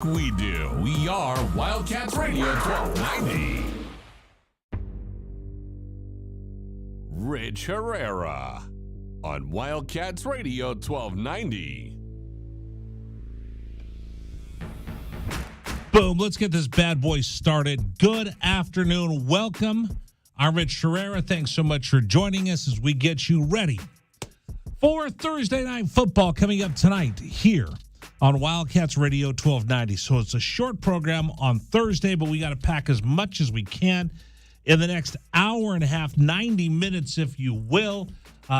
We do. We are Wildcats Radio 1290. Rich Herrera on Wildcats Radio 1290. Boom, let's get this bad boy started. Good afternoon. Welcome. I'm Rich Herrera. Thanks so much for joining us as we get you ready for Thursday Night Football coming up tonight here on Wildcats Radio 1290. So it's a short program on Thursday, but we got to pack as much as we can in the next hour and a half, 90 minutes, if you will,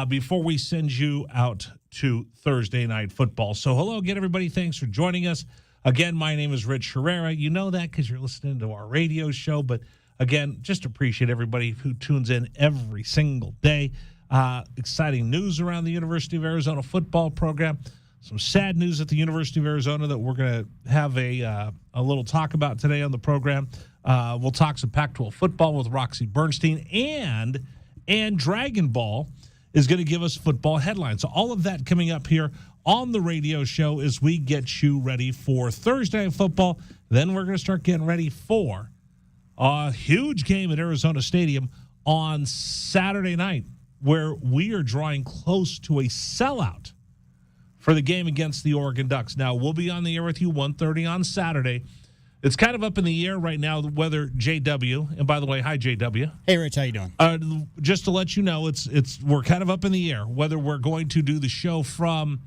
before we send you out to Thursday Night Football. So hello again, everybody. Thanks for joining us. Again, my name is Rich Herrera. You know that because you're listening to our radio show. But again, just appreciate everybody who tunes in every single day. Exciting news around the University of Arizona football program. Some sad news at the University of Arizona that we're going to have a little talk about today on the program. We'll talk some Pac-12 football with Roxy Bernstein, and Dragon Ball is going to give us football headlines. So all of that coming up here on the radio show as we get you ready for Thursday Night Football. Then we're going to start getting ready for a huge game at Arizona Stadium on Saturday night, where we are drawing close to a sellout for the game against the Oregon Ducks. Now, we'll be on the air with you 1:30 on Saturday. It's kind of up in the air right now whether JW, and by the way, hi JW. Hey Rich, how you doing? Just to let you know, we're kind of up in the air whether we're going to do the show from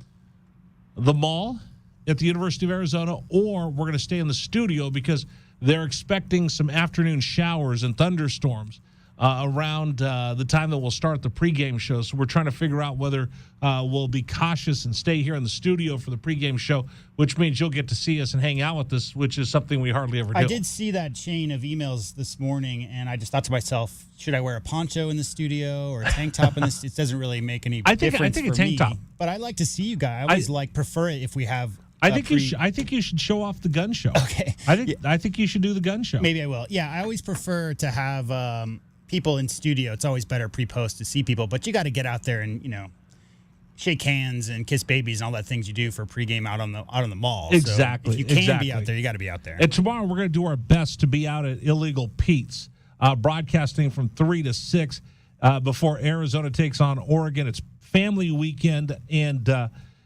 the mall at the University of Arizona or we're going to stay in the studio because they're expecting some afternoon showers and thunderstorms around the time that we'll start the pregame show. So we're trying to figure out whether we'll be cautious and stay here in the studio for the pregame show, which means you'll get to see us and hang out with us, which is something we hardly ever do. I did see that chain of emails this morning, and I just thought to myself, should I wear a poncho in the studio or a tank top in this? It doesn't really make any difference I think for a tank me. top. But I like to see you guys. I always prefer it if we have I think you should show off the gun show. Okay. I think you should do the gun show. Maybe I will. Yeah, I always prefer to have people in studio. It's always better pre-post to see people, but you got to get out there and, shake hands and kiss babies and all that things you do for pregame out on the mall. Exactly. So if you can be out there, you got to be out there. And tomorrow we're going to do our best to be out at Illegal Pete's, broadcasting from 3 to 6 before Arizona takes on Oregon. It's family weekend, and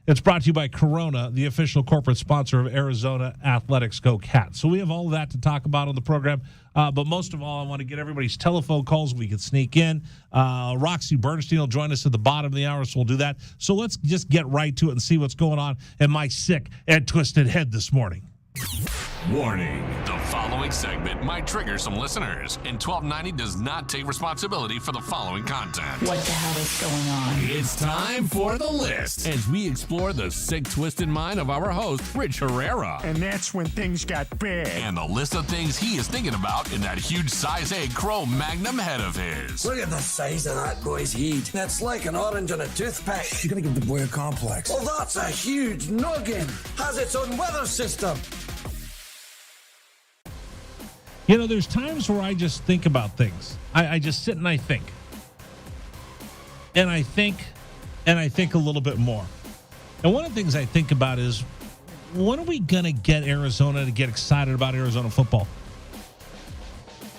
it's brought to you by Corona, the official corporate sponsor of Arizona Athletics Go Cats. So we have all of that to talk about on the program. But most of all, I want to get everybody's telephone calls. We can sneak in. Roxy Bernstein will join us at the bottom of the hour, so we'll do that. So let's just get right to it and see what's going on in my sick and twisted head this morning. Warning. The following segment might trigger some listeners, and 1290 does not take responsibility for the following content. What the hell is going on? It's time for the list as we explore the sick, twisted mind of our host, Rich Herrera. And that's when things got bad. And the list of things he is thinking about in that huge size 8 Chrome Magnum head of his. Look at the size of that boy's head. That's like an orange on a toothpick. You're gonna give the boy a complex. Well, that's a huge noggin. Has its own weather system. There's times where I just think about things. I just sit and I think. And I think a little bit more. And one of the things I think about is, when are we going to get Arizona to get excited about Arizona football?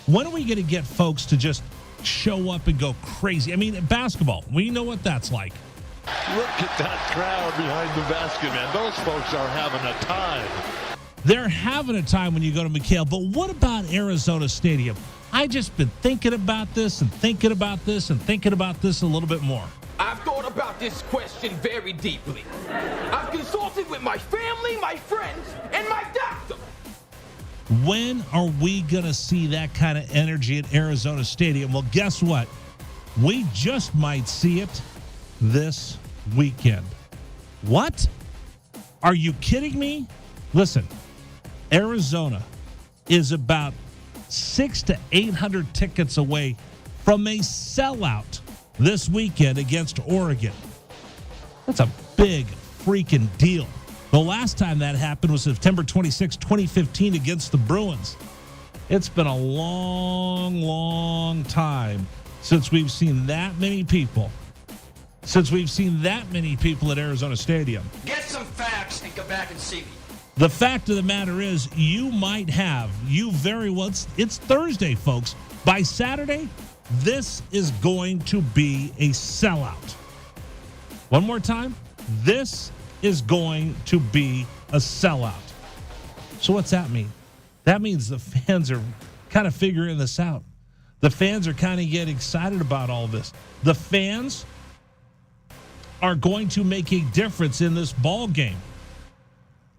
When are we going to get folks to just show up and go crazy? I mean, basketball, we know what that's like. Look at that crowd behind the basket, man. Those folks are having a time. They're having a time when you go to McHale, but what about Arizona Stadium? I just been thinking about this and thinking about this and thinking about this a little bit more. I've thought about this question very deeply. I've consulted with my family, my friends, and my doctor. When are we going to see that kind of energy at Arizona Stadium? Well, guess what? We just might see it this weekend. What? Are you kidding me? Listen. Arizona is about 600 to 800 tickets away from a sellout this weekend against Oregon. That's a big freaking deal. The last time that happened was September 26, 2015 against the Bruins. It's been a long, long time since we've seen that many people. At Arizona Stadium. Get some facts and come back and see me. The fact of the matter is, you very well, it's Thursday, folks. By Saturday, this is going to be a sellout. One more time, this is going to be a sellout. So what's that mean? That means the fans are kind of figuring this out. The fans are kind of getting excited about all this. The fans are going to make a difference in this ball game.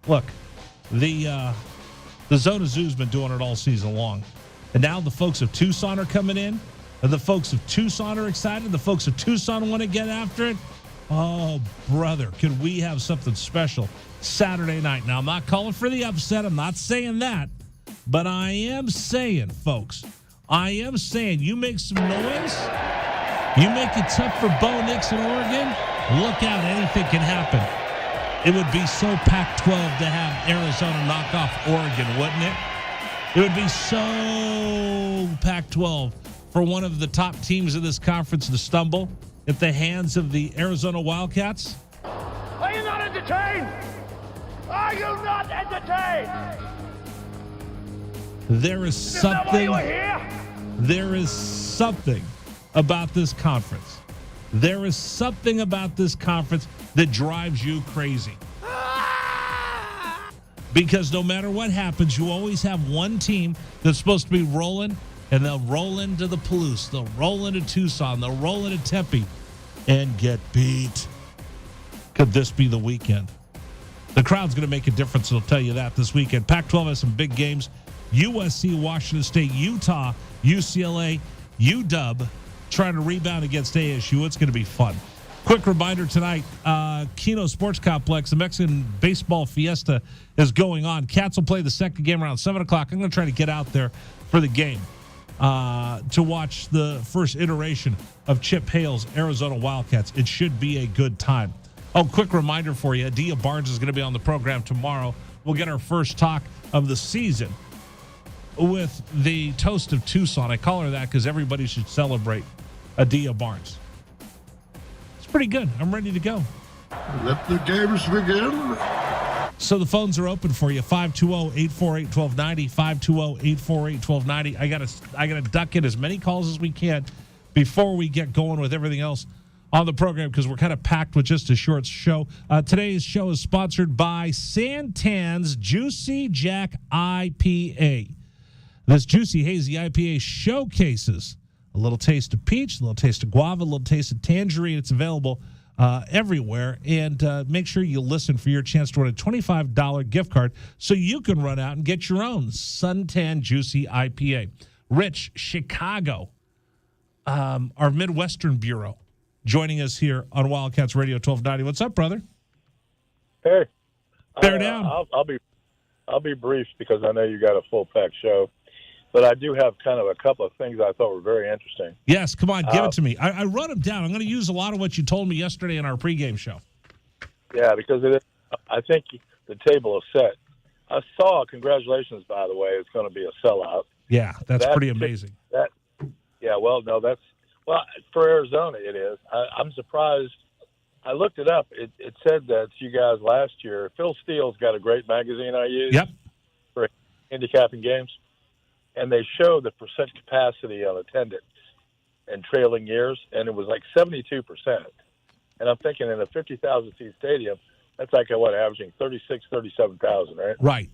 Look, the Zona Zoo's been doing it all season long. And now the folks of Tucson are coming in. And the folks of Tucson are excited. The folks of Tucson want to get after it. Oh, brother, could we have something special Saturday night? Now, I'm not calling for the upset. I'm not saying that. But I am saying, folks, you make some noise. You make it tough for Bo Nix in Oregon. Look out, anything can happen. It would be so Pac-12 to have Arizona knock off Oregon, wouldn't it? It would be so Pac-12 for one of the top teams in this conference to stumble at the hands of the Arizona Wildcats. Are you not entertained? Are you not entertained? There is something about this conference. There is something about this conference that drives you crazy. Because no matter what happens, you always have one team that's supposed to be rolling, and they'll roll into the Palouse, they'll roll into Tucson, they'll roll into Tempe, and get beat. Could this be the weekend? The crowd's going to make a difference, I'll tell you that this weekend. Pac-12 has some big games. USC, Washington State, Utah, UCLA, UW trying to rebound against ASU. It's going to be fun. Quick reminder tonight, Keno Sports Complex, the Mexican Baseball Fiesta is going on. Cats will play the second game around 7 o'clock. I'm going to try to get out there for the game to watch the first iteration of Chip Hale's Arizona Wildcats. It should be a good time. Oh, quick reminder for you, Adia Barnes is going to be on the program tomorrow. We'll get our first talk of the season with the Toast of Tucson. I call her that because everybody should celebrate Adia Barnes. It's pretty good. I'm ready to go. Let the games begin. So the phones are open for you. 520-848-1290, 520-848-1290. I gotta duck in as many calls as we can before we get going with everything else on the program because we're kind of packed with just a short show. Today's show is sponsored by Santan's Juicy Jack IPA. This Juicy Hazy IPA showcases a little taste of peach, a little taste of guava, a little taste of tangerine. It's available everywhere. And make sure you listen for your chance to win a $25 gift card so you can run out and get your own Suntan Juicy IPA. Rich, Chicago, our Midwestern Bureau, joining us here on Wildcats Radio 1290. What's up, brother? Hey. Bear down. I'll be brief because I know you got a full-packed show. But I do have kind of a couple of things I thought were very interesting. Yes, come on, give it to me. I wrote them down. I'm going to use a lot of what you told me yesterday in our pregame show. Yeah, because I think the table is set. I saw, congratulations, by the way, it's going to be a sellout. Yeah, that's pretty amazing. For Arizona it is. I'm surprised. I looked it up. It said that you guys last year, Phil Steele's got a great magazine I use for handicapping games. And they show the percent capacity on attendance in trailing years, and it was like 72%. And I'm thinking in a 50,000-seat stadium, that's like, averaging 37,000, right? Right.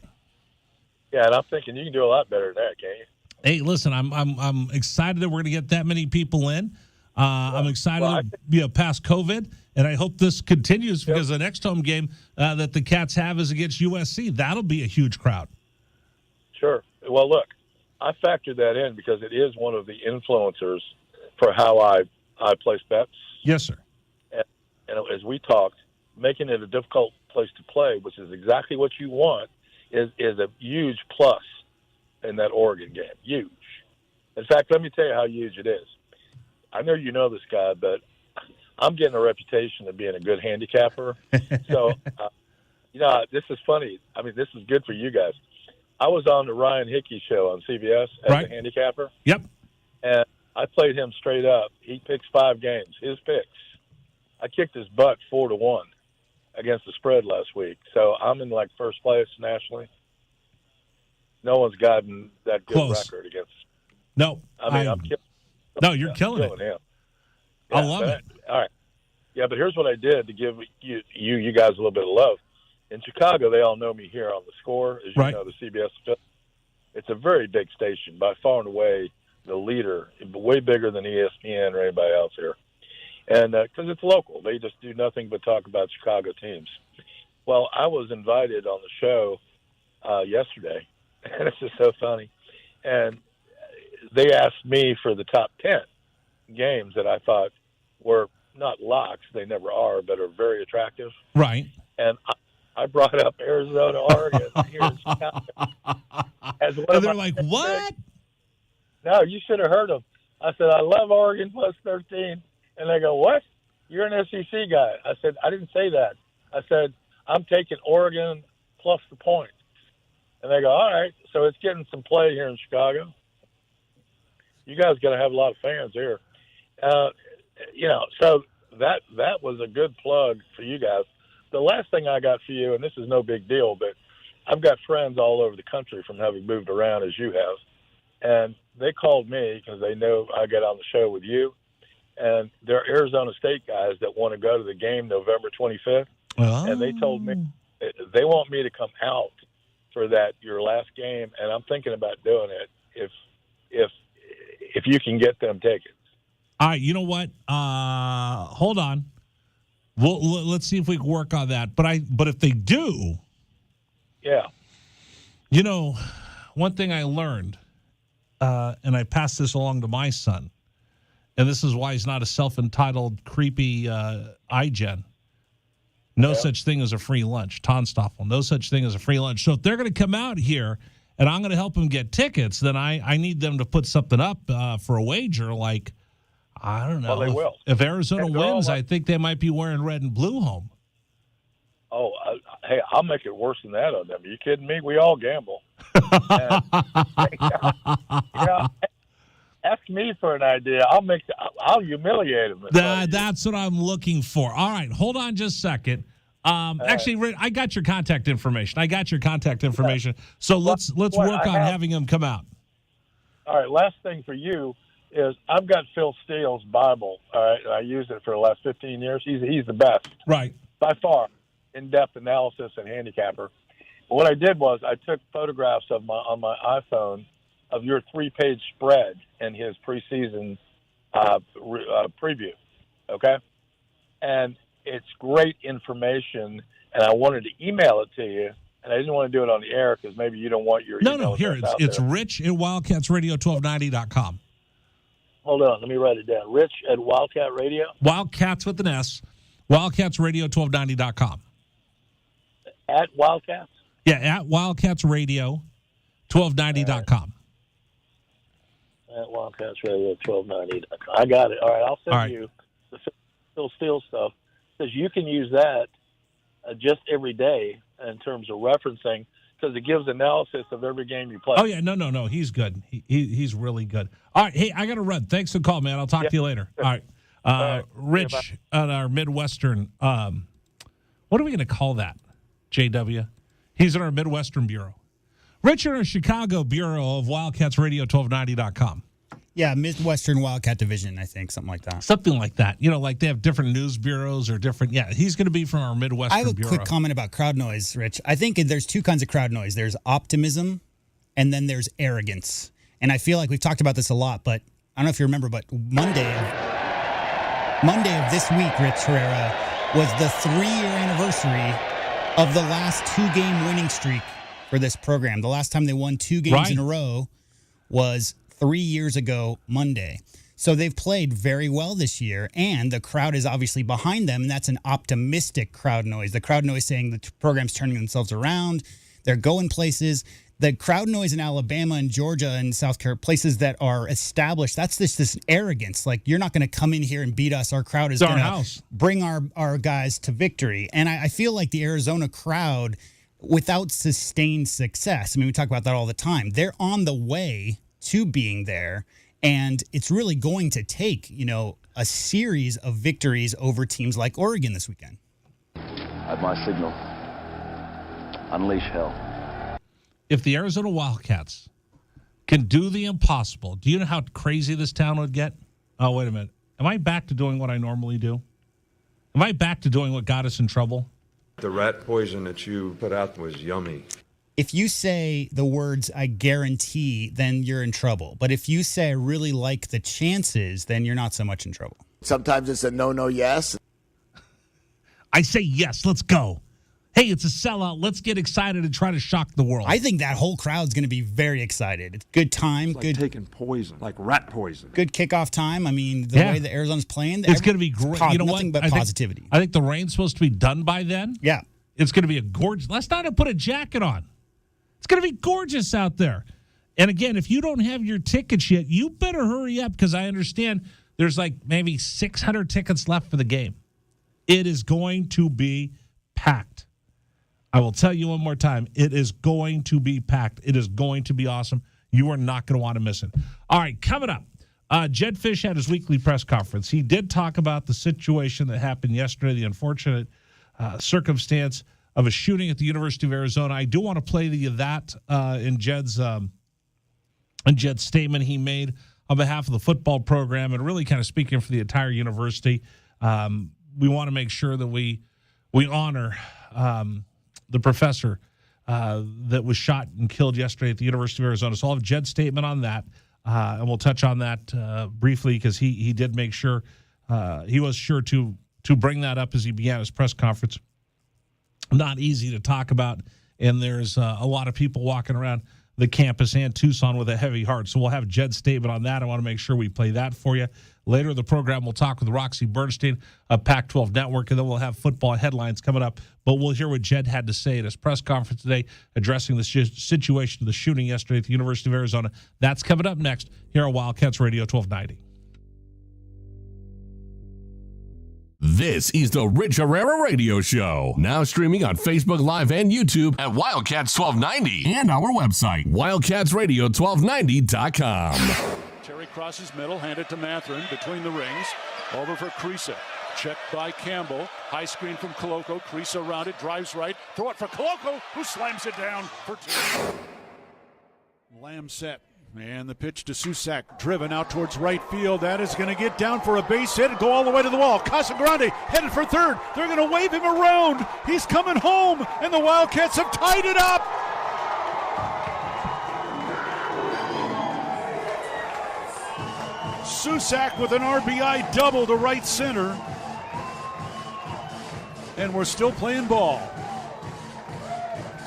Yeah, and I'm thinking you can do a lot better than that, can't you? Hey, listen, I'm excited that we're going to get that many people in. I'm excited past COVID, and I hope this continues because the next home game that the Cats have is against USC. That'll be a huge crowd. Sure. Well, look. I factored that in because it is one of the influencers for how I place bets. Yes, sir. And as we talked, making it a difficult place to play, which is exactly what you want, is a huge plus in that Oregon game. Huge. In fact, let me tell you how huge it is. I know you know this guy, but I'm getting a reputation of being a good handicapper. So, this is funny. I mean, this is good for you guys. I was on the Ryan Hickey show on CBS as a handicapper. Yep. And I played him straight up. He picks 5 games. His picks. I kicked his butt 4-1. against the spread last week. So I'm in like first place nationally. No one's gotten that good record against. No, I mean, I'm killing. No, you're killing it. Him. Yeah, I love it. All right. Yeah, but here's what I did to give you guys a little bit of love. In Chicago, they all know me here on the Score, as you know, the CBS affiliate. It's a very big station, by far and away the leader, way bigger than ESPN or anybody else here. And because it's local, they just do nothing but talk about Chicago teams. Well, I was invited on the show yesterday, and it's just so funny. And they asked me for the top 10 games that I thought were not locks. They never are, but are very attractive. Right. And I brought up Arizona, Oregon here in Chicago. As one and they're like, what? No, you should have heard them. I said, I love Oregon plus 13. And they go, what? You're an SEC guy. I said, I didn't say that. I said, I'm taking Oregon plus the points. And they go, all right. So it's getting some play here in Chicago. You guys got to have a lot of fans here. So that was a good plug for you guys. The last thing I got for you, and this is no big deal, but I've got friends all over the country from having moved around as you have. And they called me because they know I get on the show with you. And they're Arizona State guys that want to go to the game November 25th. Oh. And they told me they want me to come out for that, your last game. And I'm thinking about doing it if you can get them tickets. All right, you know what? Hold on. Let's see if we can work on that. But if they do, yeah. You know, one thing I learned, and I passed this along to my son, and this is why he's not a self-entitled, creepy iGen. No such thing as a free lunch. Tonstoffel, no such thing as a free lunch. So if they're going to come out here and I'm going to help them get tickets, then I need them to put something up for a wager like, I don't know. Well, they will. If Arizona wins, I think they might be wearing red and blue home. Oh, hey, I'll make it worse than that on them. Are you kidding me? We all gamble. Ask me for an idea. I'll humiliate them. That's what I'm looking for. All right, hold on just a second. Actually, I got your contact information. So let's work on having them come out. All right, last thing for you is I've got Phil Steele's Bible. All right, and I used it for the last 15 years. He's the best, right, by far, in-depth analysis and handicapper. But what I did was I took photographs on my iPhone of your 3-page spread in his preseason preview. Okay, and it's great information, and I wanted to email it to you. And I didn't want to do it on the air because maybe you don't want your email. No, here, it's Rich at WildcatsRadio1290.com. Hold on, let me write it down. Rich at Wildcat Radio? Wildcats with an S. WildcatsRadio1290.com. At Wildcats? Yeah, at WildcatsRadio1290.com. At WildcatsRadio1290.com. I got it. All right, I'll send you the Phil Steele stuff because you can use that just every day in terms of referencing, because it gives analysis of every game you play. Oh, yeah. No. He's good. He's really good. All right. Hey, I got to run. Thanks for the call, man. I'll talk to you later. All right. Rich at our Midwestern, what are we going to call that, JW? He's in our Midwestern Bureau. Rich in our Chicago Bureau of Wildcats Radio 1290.com. Yeah, Midwestern Wildcat Division, I think, something like that. Something like that. You know, like they have different news bureaus or different. Yeah, he's going to be from our Midwestern Bureau. I have a quick comment about crowd noise, Rich. I think there's two kinds of crowd noise. There's optimism, and then there's arrogance. And I feel like we've talked about this a lot, but I don't know if you remember, but Monday of this week, Rich Herrera, was the 3-year anniversary of the last 2-game winning streak for this program. The last time they won 2 games in a row was 3 years ago Monday. So they've played very well this year, and the crowd is obviously behind them, and that's an optimistic crowd noise. The crowd noise saying the program's turning themselves around. They're going places. The crowd noise in Alabama and Georgia and South Carolina, places that are established, that's this arrogance. Like, you're not going to come in here and beat us. Our crowd is going to bring our guys to victory. And I feel like the Arizona crowd, without sustained success, I mean, we talk about that all the time, they're on the way to being there, and it's really going to take, a series of victories over teams like Oregon this weekend. At my signal, unleash hell. If the Arizona Wildcats can do the impossible, do you know how crazy this town would get? Oh, wait a minute. Am I back to doing what I normally do? Am I back to doing what got us in trouble? The rat poison that you put out was yummy. If you say the words, I guarantee, then you're in trouble. But if you say, I really like the chances, then you're not so much in trouble. Sometimes it's a no, yes. I say yes, let's go. Hey, it's a sellout. Let's get excited and try to shock the world. I think that whole crowd's going to be very excited. It's good time. It's like good taking poison, like rat poison. Good kickoff time. I mean, the way the Arizona's playing. It's going to be great. You know nothing what? but positivity. I think the rain's supposed to be done by then. Yeah. It's going to be a gorgeous. Let's not put a jacket on. It's going to be gorgeous out there. And again, if you don't have your tickets yet, you better hurry up because I understand there's like maybe 600 tickets left for the game. It is going to be packed. I will tell you one more time. It is going to be packed. It is going to be awesome. You are not going to want to miss it. All right, coming up. Jed Fish had his weekly press conference. He did talk about the situation that happened yesterday, the unfortunate circumstance of a shooting at the University of Arizona. I do want to play to you that in Jed's statement he made on behalf of the football program and really kind of speaking for the entire university. We want to make sure that we honor the professor that was shot and killed yesterday at the University of Arizona. So I'll have Jed's statement on that, and we'll touch on that briefly because he did make sure he was sure to bring that up as he began his press conference. Not easy to talk about, and there's a lot of people walking around the campus and Tucson with a heavy heart. So we'll have Jed's statement on that. I want to make sure we play that for you. Later in the program, we'll talk with Roxy Bernstein of Pac-12 Network, and then we'll have football headlines coming up. But we'll hear what Jed had to say at his press conference today addressing the situation of the shooting yesterday at the University of Arizona. That's coming up next here on Wildcats Radio 1290. This is the Rich Herrera Radio Show. Now streaming on Facebook Live and YouTube at Wildcats 1290 and our website, wildcatsradio1290.com. Terry crosses middle, handed to Matherin between the rings. Over for Creasa. Checked by Campbell. High screen from Koloko. Creasa around it, drives right. Throw it for Koloko, who slams it down for two. Lamb set. And the pitch to Susak, driven out towards right field. That is going to get down for a base hit and go all the way to the wall. Casagrande headed for third. They're going to wave him around. He's coming home, and the Wildcats have tied it up. Susak with an RBI double to right center. And we're still playing ball.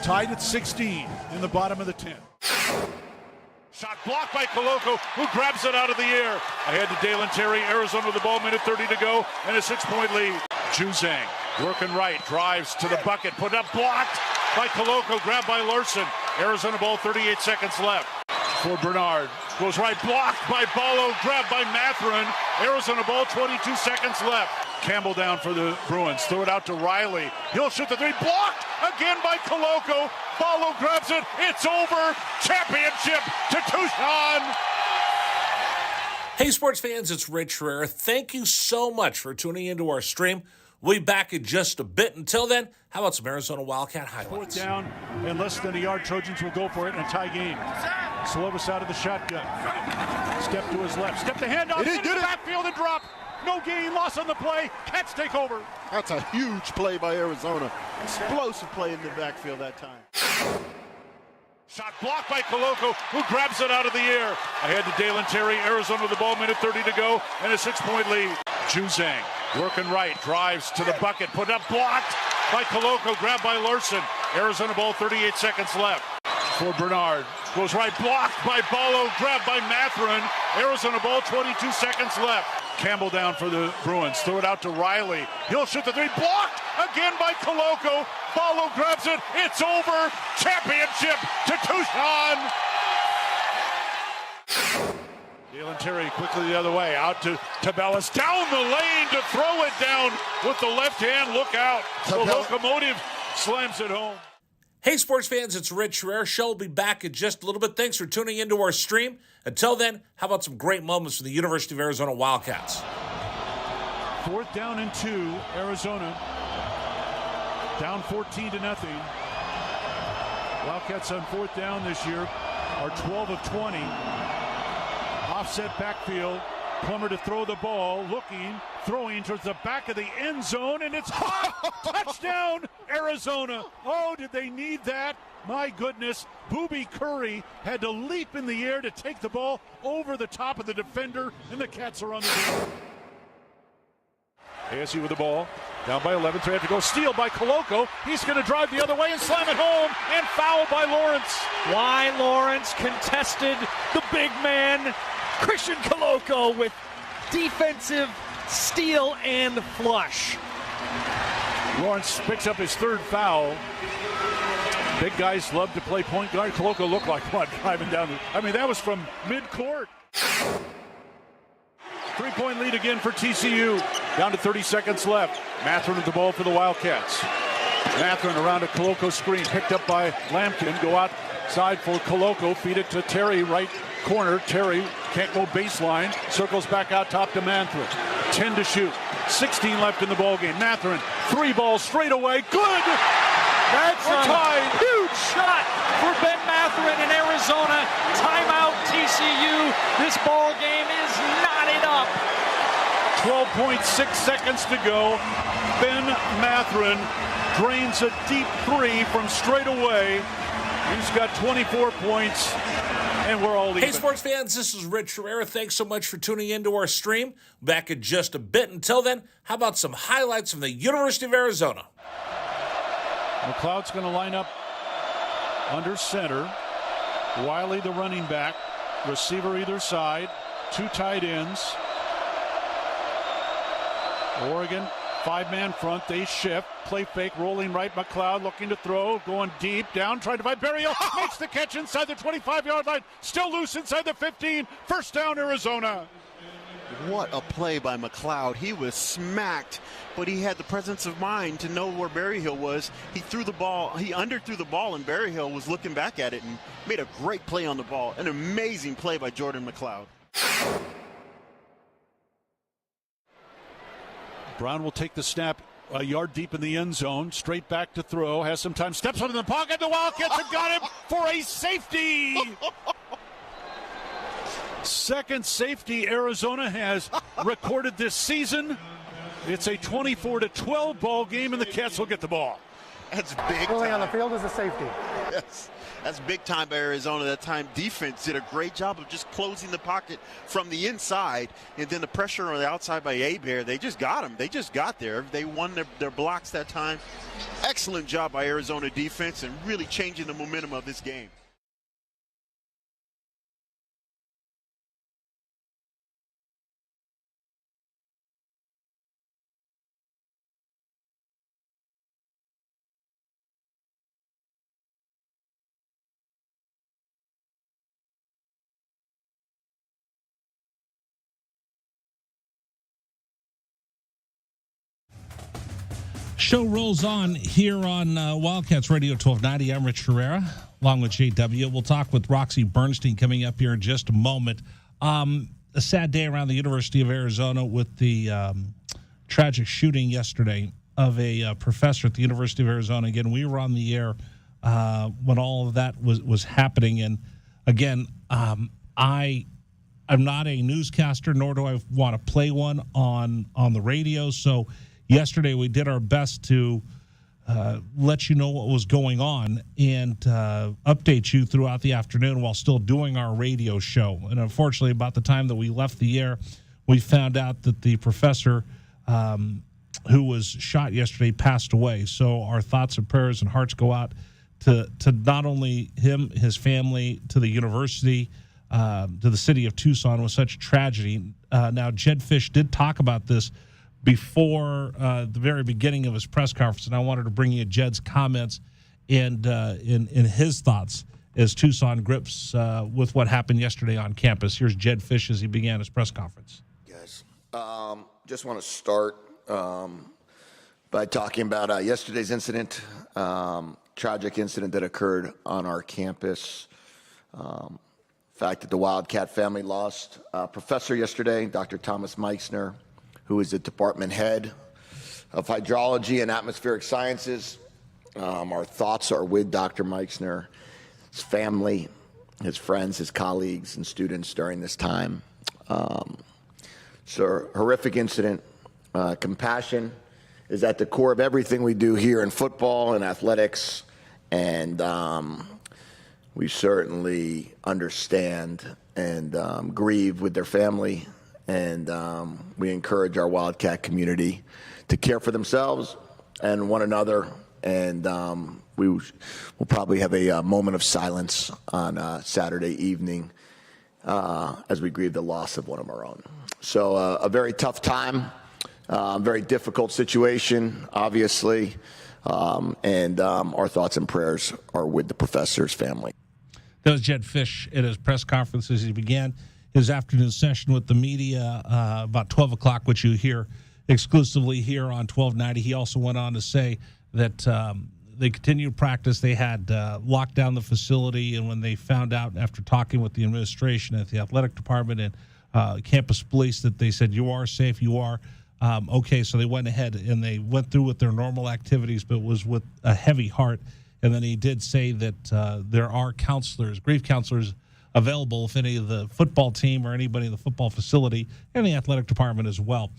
Tied at 16 in the bottom of the 10th. Shot blocked by Koloko, who grabs it out of the air. Ahead to Dalen Terry, Arizona with the ball, minute 30 to go, and a 6-point lead. Juzang working right, drives to the bucket, put up, blocked by Koloko, grabbed by Larson. Arizona ball, 38 seconds left. For Bernard, goes right, blocked by Ballo, grabbed by Matherin. Arizona ball, 22 seconds left. Campbell down for the Bruins, throw it out to Riley. He'll shoot the three, blocked again by Koloko. Ballo grabs it, it's over. Championship to Tucson. Hey, sports fans, it's Rich Herrera. Thank you so much for tuning into our stream. We'll be back in just a bit. Until then, how about some Arizona Wildcat highlights? Fourth down and less than a yard. Trojans will go for it in a tie game. Slovis out of the shotgun. Step to his left. Step the handoff. It is good. Backfield and drop. No gain. Loss on the play. Cats take over. That's a huge play by Arizona. Explosive play in the backfield that time. Shot blocked by Koloko, who grabs it out of the air. Ahead to Dalen Terry, Arizona with the ball, minute 30 to go, and a 6-point lead. Juzang working right, drives to the bucket, put up, blocked by Koloko, grabbed by Larson. Arizona ball, 38 seconds left. For Bernard, goes right, blocked by Ballo, grabbed by Matherin. Arizona ball, 22 seconds left. Campbell down for the Bruins, throw it out to Riley. He'll shoot the three, blocked again by Koloko. Ballo grabs it, it's over. Championship to Tucson. Dalen Terry quickly the other way, out to Tabellas, down the lane to throw it down with the left hand. Look out. The locomotive slams it home. Hey, sports fans, it's Rich Herrera. Show will be back in just a little bit. Thanks for tuning into our stream. Until then, how about some great moments for the University of Arizona Wildcats? Fourth down and 2, Arizona. Down 14-0. Wildcats on fourth down this year are 12 of 20. Offset backfield. Plummer to throw the ball, looking, throwing towards the back of the end zone, and it's hot! Touchdown, Arizona! Oh, did they need that? My goodness, Booby Curry had to leap in the air to take the ball over the top of the defender, and the Cats are on the field. ASU with the ball, down by 11, 3 to go. Steal by Koloko. He's going to drive the other way and slam it home, and foul by Lawrence. Why Lawrence contested the big man, Christian Koloko, with defensive steal and flush. Lawrence picks up his third foul. Big guys love to play point guard. Koloko looked like one driving down. That was from midcourt. 3-point lead again for TCU. Down to 30 seconds left. Matherin with the ball for the Wildcats. Matherin around a Koloko screen, picked up by Lampkin. Go outside for Koloko. Feed it to Terry, right corner. Terry can't go baseline. Circles back out top to Matherin. 10 to shoot. 16 left in the ballgame. Matherin, 3 balls straight away. Good! That's We're a tied. Huge shot for Ben Matherin in Arizona. Timeout TCU. This ball game is knotted up. 12.6 seconds to go. Ben Matherin drains a deep 3 from straight away. He's got 24 points, and we're all even. Hey, sports fans, this is Rich Herrera. Thanks so much for tuning into our stream. Back in just a bit. Until then, how about some highlights from the University of Arizona? McLeod's going to line up under center. Wiley, the running back. Receiver either side. 2 tight ends. Oregon, 5-man front. They shift. Play fake, rolling right. McLeod looking to throw. Going deep. Down. Trying to find Berrios. Makes the catch inside the 25-yard line. Still loose inside the 15. First down, Arizona. What a play by McLeod. He was smacked, but he had the presence of mind to know where Berryhill was. He threw the ball. He underthrew the ball, and Berryhill was looking back at it and made a great play on the ball. An amazing play by Jordan McLeod. Brown will take the snap a yard deep in the end zone. Straight back to throw. Has some time. Steps up in the pocket. The Wildcats have got him for a safety. Second safety Arizona has recorded this season. It's a 24-12 ball game, and the Cats will get the ball. That's big. Pulling on the field is a safety. Yes, that's big time by Arizona. That time defense did a great job of just closing the pocket from the inside, and then the pressure on the outside by Abear. They just got him. They just got there. They won their blocks that time. Excellent job by Arizona defense and really changing the momentum of this game. Show rolls on here on Wildcats Radio 1290. I'm Rich Herrera, along with JW. We'll talk with Roxy Bernstein coming up here in just a moment. A sad day around the University of Arizona with the tragic shooting yesterday of a professor at the University of Arizona. Again, we were on the air when all of that was happening. And again, I'm not a newscaster, nor do I want to play one on the radio. So yesterday, we did our best to let you know what was going on and update you throughout the afternoon while still doing our radio show. And unfortunately, about the time that we left the air, we found out that the professor who was shot yesterday passed away. So our thoughts and prayers and hearts go out to not only him, his family, to the university, to the city of Tucson with such tragedy. Now, Jed Fish did talk about this before the very beginning of his press conference, and I wanted to bring you Jed's comments and in his thoughts as Tucson grips with what happened yesterday on campus. Here's Jed Fish as he began his press conference. Guys, just want to start by talking about yesterday's incident, tragic incident that occurred on our campus. Fact that the Wildcat family lost a professor yesterday, Dr. Thomas Meixner, who is the department head of hydrology and atmospheric sciences Our thoughts are with Dr. Meixner, his family, his friends, his colleagues, and students during this time. It's a horrific incident. Compassion is at the core of everything we do here in football and athletics, and we certainly understand and grieve with their family, and we encourage our Wildcat community to care for themselves and one another, and we will probably have a moment of silence on Saturday evening as we grieve the loss of one of our own. So a very tough time, very difficult situation, obviously, and our thoughts and prayers are with the professor's family. That was Jed Fish at his press conference as he began his afternoon session with the media about 12 o'clock, which you hear exclusively here on 1290. He also went on to say that they continued practice. They had locked down the facility, and when they found out after talking with the administration at the athletic department and campus police that they said, you are safe, you are okay, so they went ahead and they went through with their normal activities, but it was with a heavy heart. And then he did say that there are counselors, grief counselors, available if any of the football team or anybody in the football facility and the athletic department as well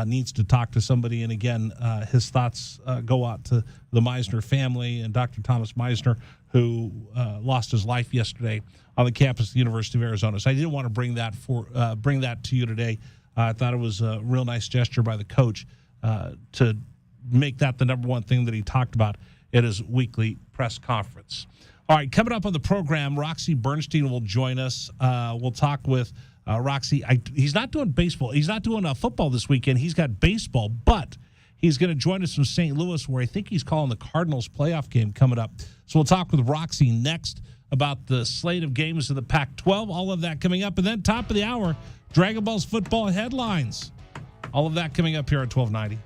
needs to talk to somebody. And again, his thoughts go out to the Meisner family and Dr. Thomas Meisner, who lost his life yesterday on the campus of the University of Arizona. So I didn't want to bring that to you today. I thought it was a real nice gesture by the coach to make that the number one thing that he talked about at his weekly press conference. All right, coming up on the program, Roxy Bernstein will join us. We'll talk with Roxy. He's not doing baseball. He's not doing football this weekend. He's got baseball, but he's going to join us from St. Louis, where I think he's calling the Cardinals playoff game coming up. So we'll talk with Roxy next about the slate of games of the Pac-12, all of that coming up. And then top of the hour, Dragon Ball's football headlines. All of that coming up here at 1290.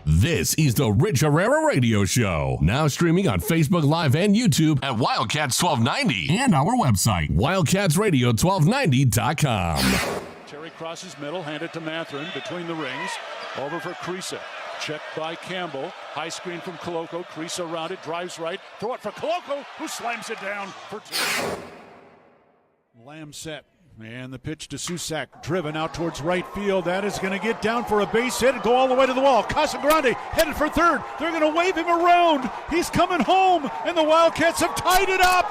This is the Rich Herrera Radio Show. Now streaming on Facebook Live and YouTube at Wildcats 1290 and our website, wildcatsradio1290.com. Terry crosses middle, handed to Matherin between the rings. Over for Creasa. Checked by Campbell. High screen from Koloko. Creasa around it, drives right. Throw it for Koloko, who slams it down for two. Lamb set. And the pitch to Susak, driven out towards right field. That is going to get down for a base hit and go all the way to the wall. Casagrande headed for third. They're going to wave him around. He's coming home, and the Wildcats have tied it up.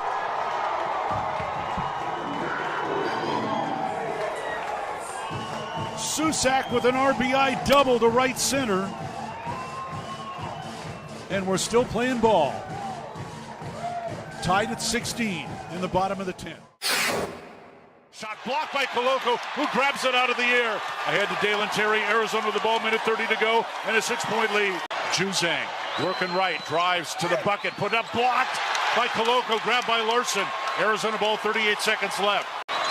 Susak with an RBI double to right center. And we're still playing ball. Tied at 16 in the bottom of the 10th. Shot blocked by Koloko, who grabs it out of the air. Ahead to Dalen Terry, Arizona with the ball, minute 30 to go, and a 6-point lead. Juzang working right, drives to the bucket, put up, blocked by Koloko, grabbed by Larson. Arizona ball, 38 seconds left.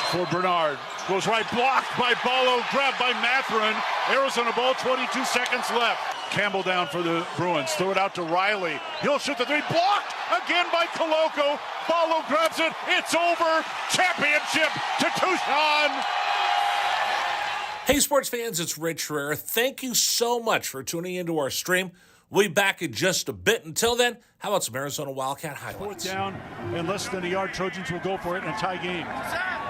For Bernard, goes right, blocked by Ballo, grabbed by Matherin. Arizona ball, 22 seconds left. Campbell down for the Bruins, throw it out to Riley. He'll shoot the three, blocked again by Koloko. Ballo grabs it, it's over. Championship to Tucson. Hey, sports fans, it's Rich Herrera. Thank you so much for tuning into our stream. We'll be back in just a bit. Until then, how about some Arizona Wildcat highlights? Fourth down and less than a yard. Trojans will go for it in a tie game.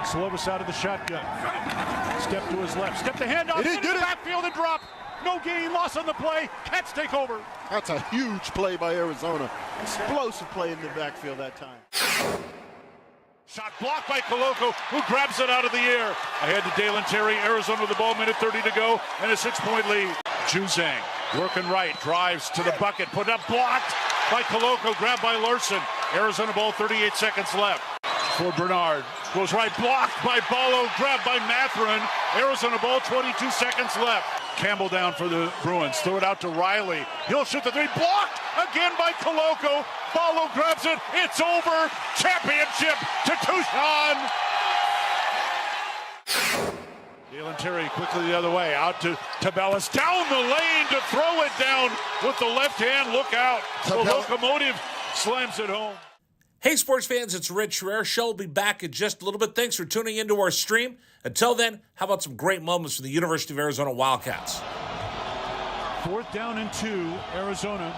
Slovis out of the shotgun. Step to his left. Step the handoff. Into the backfield and drop. No gain, loss on the play. Cats take over. That's a huge play by Arizona. Explosive play in the backfield that time. Shot blocked by Koloko, who grabs it out of the air. Ahead to Dalen Terry, Arizona with the ball, minute 30 to go, and a 6-point lead. Juzang working right, drives to the bucket, put up, blocked by Koloko, grabbed by Larson. Arizona ball, 38 seconds left. For Bernard, goes right, blocked by Ballo, grabbed by Matherin. Arizona ball, 22 seconds left. Campbell down for the Bruins, throw it out to Riley. He'll shoot the three, blocked again by Koloko. Ballo grabs it, it's over. Championship to Tucson. Dalen Terry quickly the other way, out to Tabellis, down the lane to throw it down with the left hand. Look out. The locomotive slams it home. Hey, sports fans, it's Rich Herrera. Show will be back in just a little bit. Thanks for tuning into our stream. Until then, how about some great moments for the University of Arizona Wildcats? 4th down and 2, Arizona.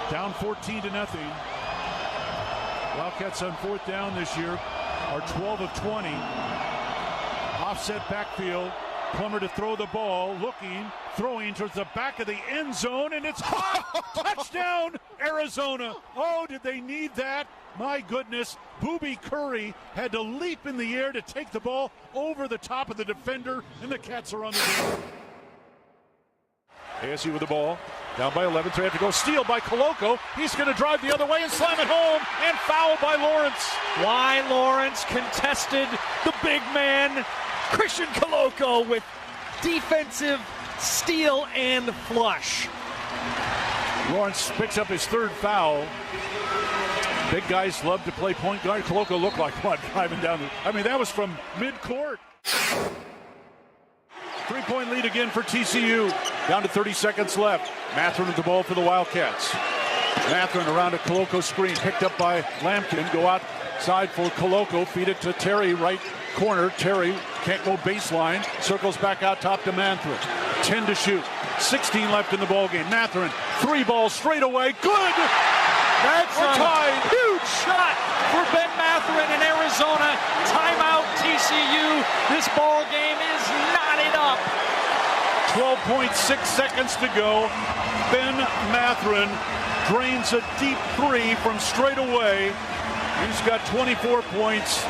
Down 14-0. Wildcats on 4th down this year are 12 of 20. Offset backfield. Plummer to throw the ball, throwing towards the back of the end zone, and it's caught. Touchdown, Arizona. Oh, did they need that? My goodness. Booby Curry had to leap in the air to take the ball over the top of the defender, and the Cats are on the field. ASU with the ball. Down by 11, so they have to go. Steal by Koloko. He's going to drive the other way and slam it home, and foul by Lawrence. Why Lawrence contested the big man, Christian Koloko, with defensive steal and flush. Lawrence picks up his 3rd foul. Big guys love to play point guard. Koloko looked like what, driving down that was from midcourt. 3-point lead again for TCU. Down to 30 seconds left. Matherin with the ball for the Wildcats. Matherin around a Koloko screen, picked up by Lampkin. Go outside for Koloko. Feed it to Terry, right corner. Terry can't go baseline. Circles back out top to Matherin. 10 to shoot. 16 left in the ballgame. Matherin, 3 balls straight away. Good! That's a tied. Huge shot for Ben Matherin in Arizona. Timeout TCU. This ball game is knotted up. 12.6 seconds to go. Ben Matherin drains a deep 3 from straight away. He's got 24 points,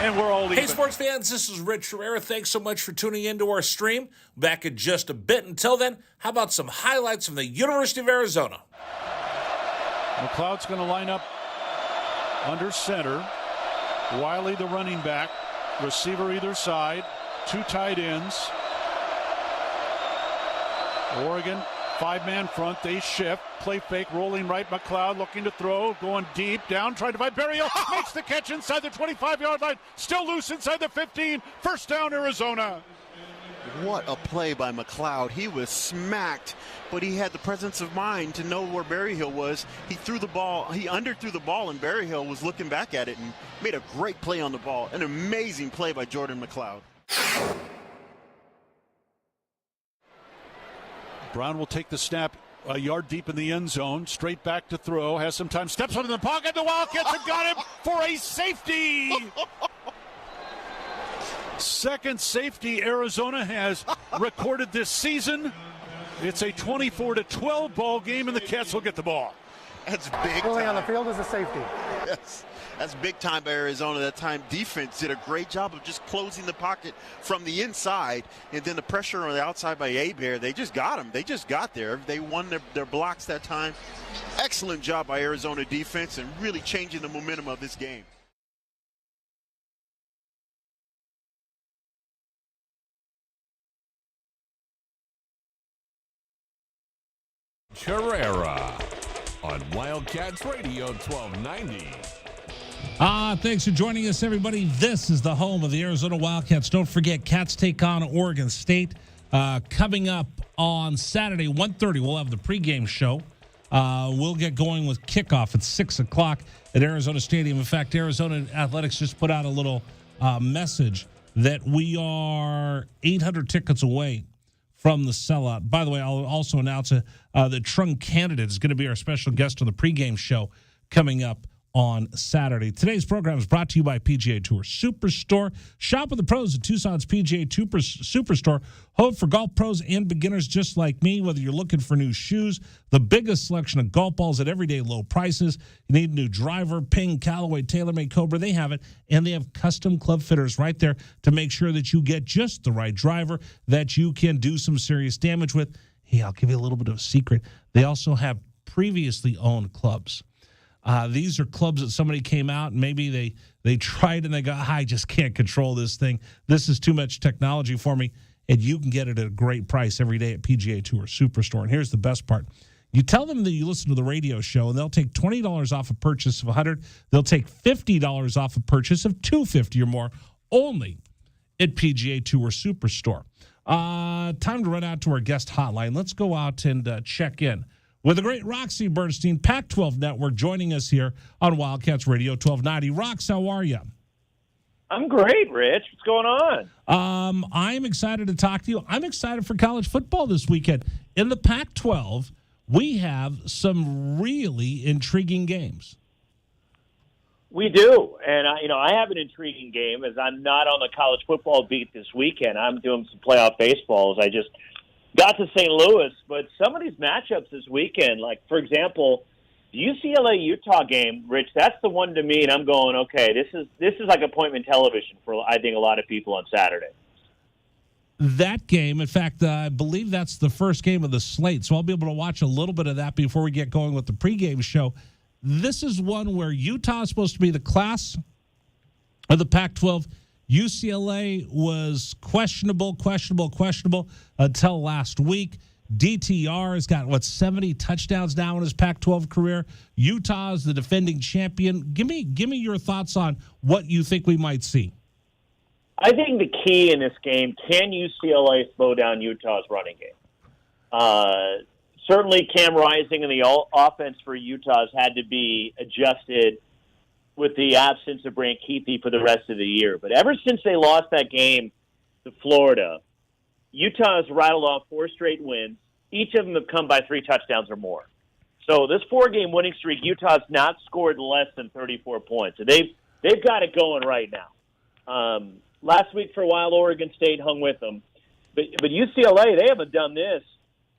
and we're all even. Hey, sports fans, this is Rich Herrera. Thanks so much for tuning into our stream. Back in just a bit. Until then, how about some highlights from the University of Arizona? McLeod's going to line up under center. Wiley, the running back. Receiver either side. 2 tight ends. Oregon, 5-man front. They shift. Play fake, rolling right. McLeod looking to throw. Going deep. Down, trying to find Berrios. Makes the catch inside the 25-yard line. Still loose inside the 15. First down, Arizona. What a play by McLeod. He was smacked, but he had the presence of mind to know where Berryhill was. He threw the ball. He underthrew the ball, and Berryhill was looking back at it and made a great play on the ball. An amazing play by Jordan McLeod. Brown will take the snap a yard deep in the end zone. Straight back to throw. Has some time. Steps out of the pocket. The Wildcats have got him for a safety. Second safety Arizona has recorded this season. It's a 24-12 ball game, and the Cats will get the ball. That's big. Really on the field is a safety. Yes. That's big time by Arizona. That time defense did a great job of just closing the pocket from the inside, and then the pressure on the outside by Abear, they just got him. They just got there. They won their blocks that time. Excellent job by Arizona defense and really changing the momentum of this game. Herrera on Wildcats Radio 1290. Thanks for joining us, everybody. This is the home of the Arizona Wildcats. Don't forget, Cats take on Oregon State. Coming up on Saturday, 1:30, we'll have the pregame show. We'll get going with kickoff at 6 o'clock at Arizona Stadium. In fact, Arizona Athletics just put out a little message that we are 800 tickets away from the sellout. By the way, I'll also announce that Trung Candidate is going to be our special guest on the pregame show coming up on Saturday. Today's program is brought to you by PGA Tour Superstore. Shop with the pros at Tucson's PGA Tour Superstore. Home for golf pros and beginners just like me, whether you're looking for new shoes, the biggest selection of golf balls at everyday low prices. You need a new driver, Ping, Callaway, TaylorMade, Cobra, they have it. And they have custom club fitters right there to make sure that you get just the right driver that you can do some serious damage with. Hey, I'll give you a little bit of a secret. They also have previously owned clubs. These are clubs that somebody came out and maybe they tried and they go, I just can't control this thing. This is too much technology for me. And you can get it at a great price every day at PGA Tour Superstore. And here's the best part. You tell them that you listen to the radio show, and they'll take $20 off a purchase of $100. They'll take $50 off a purchase of $250 or more, only at PGA Tour Superstore. Time to run out to our guest hotline. Let's go out and check in with the great Roxy Bernstein, Pac-12 Network, joining us here on Wildcats Radio 1290. Rox, how are you? I'm great, Rich. What's going on? I'm excited to talk to you. I'm excited for college football this weekend. In the Pac-12, we have some really intriguing games. We do, and I have an intriguing game as I'm not on the college football beat this weekend. I'm doing some playoff baseballs. I just got to St. Louis, but some of these matchups this weekend, like for example, the UCLA-Utah game, Rich, that's the one to me, and I'm going, okay, this is like appointment television for I think a lot of people on Saturday. That game, in fact, I believe that's the first game of the slate, so I'll be able to watch a little bit of that before we get going with the pregame show. This is one where Utah is supposed to be the class of the Pac-12. UCLA was questionable until last week. DTR has got, 70 touchdowns now in his Pac-12 career. Utah is the defending champion. Give me your thoughts on what you think we might see. I think the key in this game, can UCLA slow down Utah's running game? Certainly Cam Rising and the offense for Utah's had to be adjusted with the absence of Brant Kuithe for the rest of the year. But ever since they lost that game to Florida, Utah has rattled off 4 straight wins. Each of them have come by 3 touchdowns or more. So this 4-game winning streak, Utah's not scored less than 34 points. So they've got it going right now. Last week for a while, Oregon State hung with them. But UCLA, they haven't done this.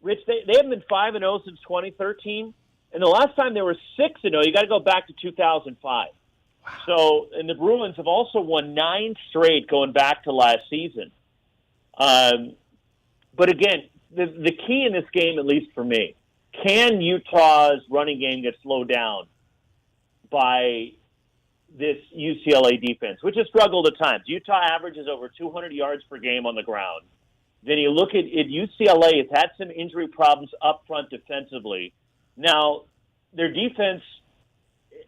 Rich, they haven't been 5-0 since 2013. And the last time they were 6-0, you got to go back to 2005. Wow. So, and the Bruins have also won 9 straight going back to last season. But again, the key in this game, at least for me, can Utah's running game get slowed down by this UCLA defense, which has struggled at times? Utah averages over 200 yards per game on the ground. Then you look at UCLA, it's had some injury problems up front defensively. Now, their defense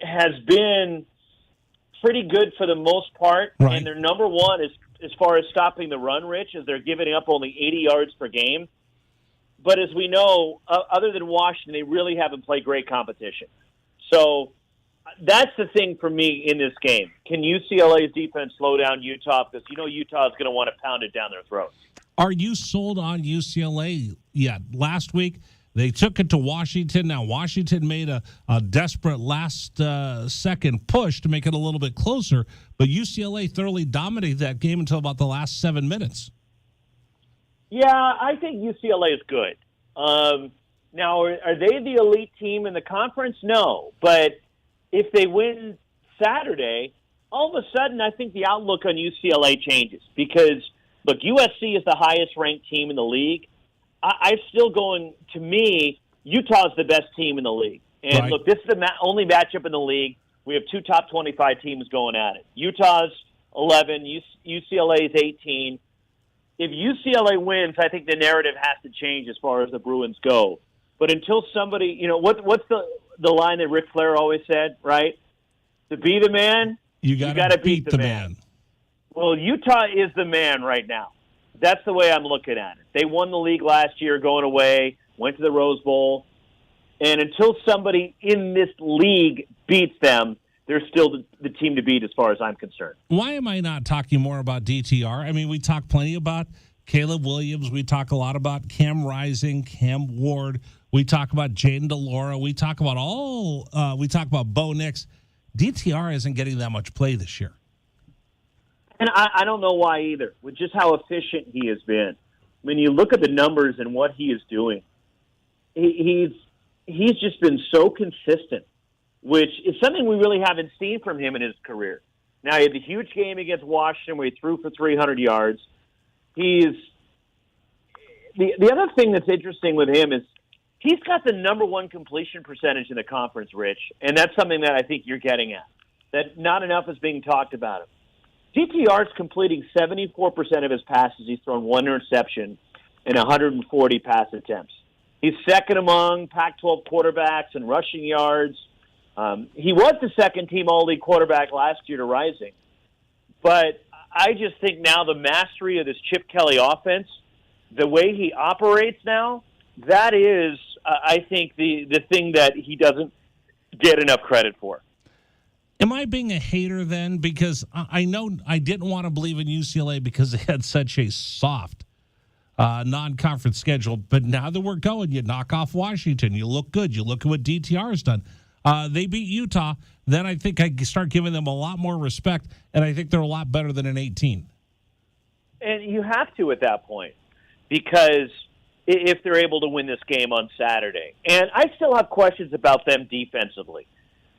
has been pretty good for the most part, right. And their number one is as far as stopping the run, Rich, is they're giving up only 80 yards per game. But as we know, other than Washington, they really haven't played great competition. So that's the thing for me in this game. Can UCLA's defense slow down Utah? Because Utah is going to want to pound it down their throats. Are you sold on UCLA yet? Last week, they took it to Washington. Now, Washington made a desperate last-second push to make it a little bit closer, but UCLA thoroughly dominated that game until about the last 7 minutes. Yeah, I think UCLA is good. Now, are they the elite team in the conference? No, but if they win Saturday, all of a sudden I think the outlook on UCLA changes because, look, USC is the highest-ranked team in the league. I'm still going, to me, Utah's the best team in the league. And, right. Look, this is the only matchup in the league. We have 2 top 25 teams going at it. Utah's 11, UCLA's 18. If UCLA wins, I think the narrative has to change as far as the Bruins go. But until somebody, what's the line that Ric Flair always said, right? To be the man, you got to beat the man. Well, Utah is the man right now. That's the way I'm looking at it. They won the league last year going away, went to the Rose Bowl. And until somebody in this league beats them, they're still the team to beat as far as I'm concerned. Why am I not talking more about DTR? I mean, we talk plenty about Caleb Williams. We talk a lot about Cam Rising, Cam Ward. We talk about Jaden DeLaura. We talk about we talk about Bo Nix. DTR isn't getting that much play this year. And I don't know why either, with just how efficient he has been. When you look at the numbers and what he is doing, he's just been so consistent, which is something we really haven't seen from him in his career. Now, he had the huge game against Washington where he threw for 300 yards. The other thing that's interesting with him is he's got the number 1 completion percentage in the conference, Rich, and that's something that I think you're getting at, that not enough is being talked about him. DTR's completing 74% of his passes. He's thrown 1 interception in 140 pass attempts. He's second among Pac-12 quarterbacks in rushing yards. He was the second-team All-League quarterback last year to Rising. But I just think now the mastery of this Chip Kelly offense, the way he operates now, that is, I think, the thing that he doesn't get enough credit for. Am I being a hater then? Because I know I didn't want to believe in UCLA because they had such a soft non-conference schedule. But now that we're going, you knock off Washington. You look good. You look at what DTR has done. They beat Utah. Then I think I start giving them a lot more respect, and I think they're a lot better than an 18. And you have to at that point, because if they're able to win this game on Saturday. And I still have questions about them defensively.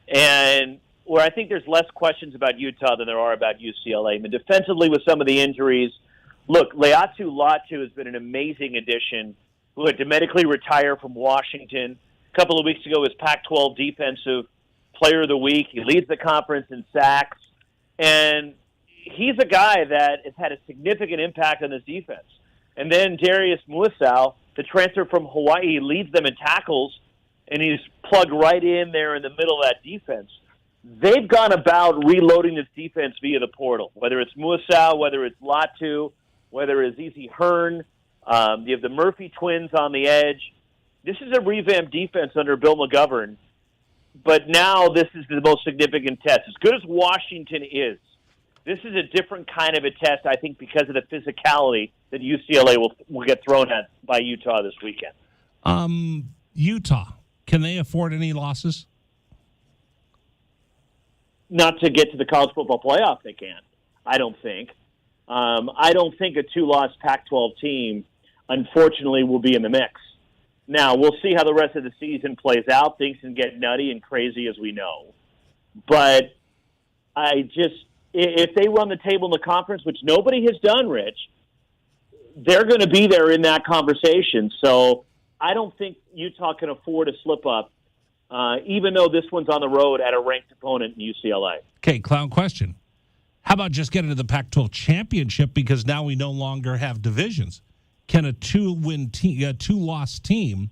And where I think there's less questions about Utah than there are about UCLA. I mean, defensively with some of the injuries, look, Leatu Latu has been an amazing addition, who had to medically retire from Washington. A couple of weeks ago was Pac-12 Defensive Player of the Week. He leads the conference in sacks. And he's a guy that has had a significant impact on this defense. And then Darius Muasau, the transfer from Hawaii, leads them in tackles, and he's plugged right in there in the middle of that defense. They've gone about reloading this defense via the portal, whether it's Muasau, whether it's Latu, whether it's Easy Hearn. You have the Murphy twins on the edge. This is a revamped defense under Bill McGovern, but now this is the most significant test. As good as Washington is, this is a different kind of a test, I think, because of the physicality that UCLA will get thrown at by Utah this weekend. Utah, can they afford any losses? Not to get to the college football playoff, they can't. I don't think. I don't think a two-loss Pac-12 team, unfortunately, will be in the mix. Now, we'll see how the rest of the season plays out. Things can get nutty and crazy, as we know. But if they run the table in the conference, which nobody has done, Rich, they're going to be there in that conversation. So I don't think Utah can afford a slip-up, even though this one's on the road at a ranked opponent in UCLA. Okay, clown question. How about just getting to the Pac-12 championship, because now we no longer have divisions? Can a two-loss team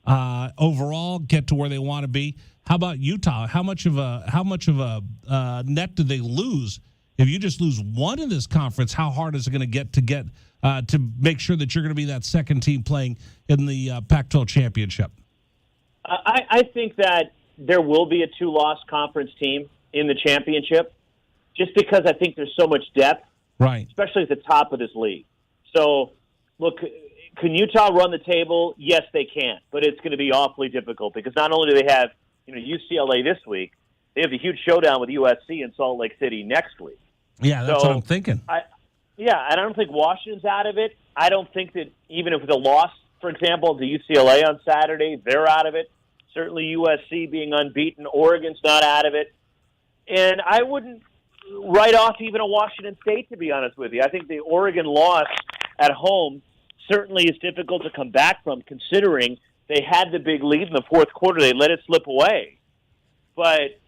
overall get to where they want to be? How about Utah? How much of a net do they lose? If you just lose one in this conference, how hard is it going to get to make sure that you're going to be that second team playing in the Pac-12 championship? I think that there will be a two-loss conference team in the championship, just because I think there's so much depth, right? Especially at the top of this league. So, look, can Utah run the table? Yes, they can, but it's going to be awfully difficult because not only do they have UCLA this week, they have a huge showdown with USC in Salt Lake City next week. Yeah, that's what I'm thinking. And I don't think Washington's out of it. I don't think that even if it's a loss, for example, to UCLA on Saturday, they're out of it. Certainly USC being unbeaten, Oregon's not out of it. And I wouldn't write off even a Washington State, to be honest with you. I think the Oregon loss at home certainly is difficult to come back from, considering they had the big lead in the fourth quarter. They let it slip away. But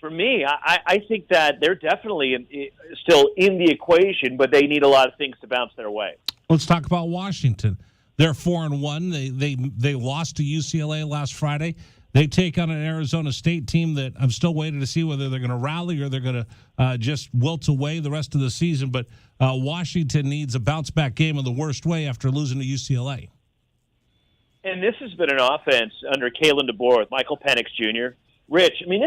for me, I think that they're definitely still in the equation, but they need a lot of things to bounce their way. Let's talk about Washington. They're 4-1. They lost to UCLA last Friday. They take on an Arizona State team that I'm still waiting to see whether they're going to rally or they're going to just wilt away the rest of the season. But Washington needs a bounce-back game in the worst way after losing to UCLA. And this has been an offense under Kalen DeBoer with Michael Penix Jr. Rich, I mean,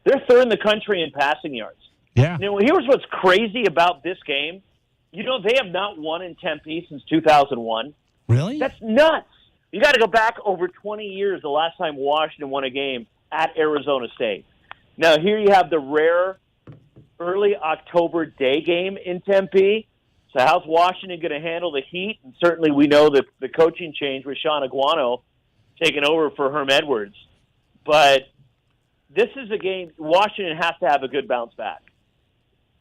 they're third in the country in passing yards. Yeah. Here's what's crazy about this game. They have not won in Tempe since 2001. Really? That's nuts. You got to go back over 20 years the last time Washington won a game at Arizona State. Now, here you have the rare early October day game in Tempe. So how's Washington going to handle the heat? And certainly we know that the coaching change with Sean Aguano taking over for Herm Edwards. But this is a game Washington has to have a good bounce back.